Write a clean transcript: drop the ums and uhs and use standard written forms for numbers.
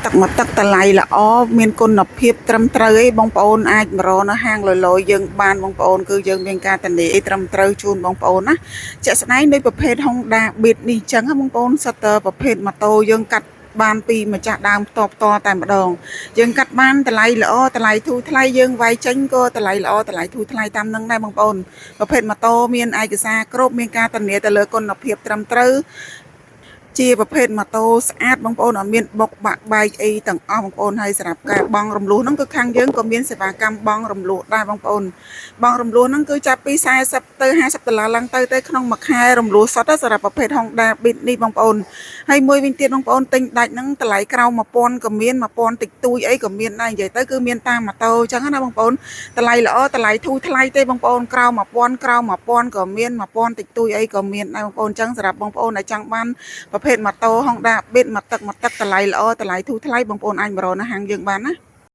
ទឹកតឡៃល្អមានគុណភាពត្រឹមត្រូវអីបងប្អូនអាចមករកនៅហាងលលយយើងបានបងប្អូនគឺយើងមានការធានាអីត្រឹមត្រូវជូនបងប្អូនណាជាក់ស្ដែងដោយប្រភេទ Honda Beat នេះចឹងបងប្អូនសិតតប្រភេទម៉ូតូយើងកាត់បានពីម្ចាស់ដើមផ្ទាល់តែម្ដងយើងកាត់បានតម្លៃល្អតម្លៃធូរថ្លៃយើងវាយចេញក៏តម្លៃល្អតម្លៃធូរថ្លៃតាមនឹងដែរបងប្អូនប្រភេទម៉ូតូមានឯកសារគ្រប់មានការធានាទៅលើគុណភាពត្រឹមត្រូវជាប្រភេទម៉ូតូស្អាតបងប្អូនអត់មានបុកបាក់បែកអីទាំងអស់បងប្អូនហើយសម្រាប់ការបង់រំលោះហ្នឹងគឺខាងយើងក៏មានសេវាកម្មបង់រំលោះដែរបងប្អូនបង់រំលោះហ្នឹងគឺចាប់ពី$40ទៅ$50ឡើងទៅក្នុងមួយខែរំលោះសុទ្ធសម្រាប់ប្រភេទ Honda Beat នេះបងប្អូនហើយមួយវិញទៀតបងប្អូនទិញដាច់ហ្នឹងតម្លៃក្រោម1000ក៏មាន1000តិចតួចអីក៏មានដែរនិយាយទៅគឺមានតាមម៉ូតូអញ្ចឹងណាបងប្អូនតម្លៃល្អតម្លៃធូរថ្លៃទេបងប្អូនក្រោម1000ក្រោម1000ក៏មាន1000តិចតួចអីក៏មានដែរបងប្អូនអញ្ចឹងសម្រាប់បងប្អូនដែលចង់បានប្រភេទម៉ូតូ Honda Beat មកទឹកតម្លៃល្អតម្លៃធូរថ្លៃបងប្អូនអាចមករកនៅហាងយើងបានណា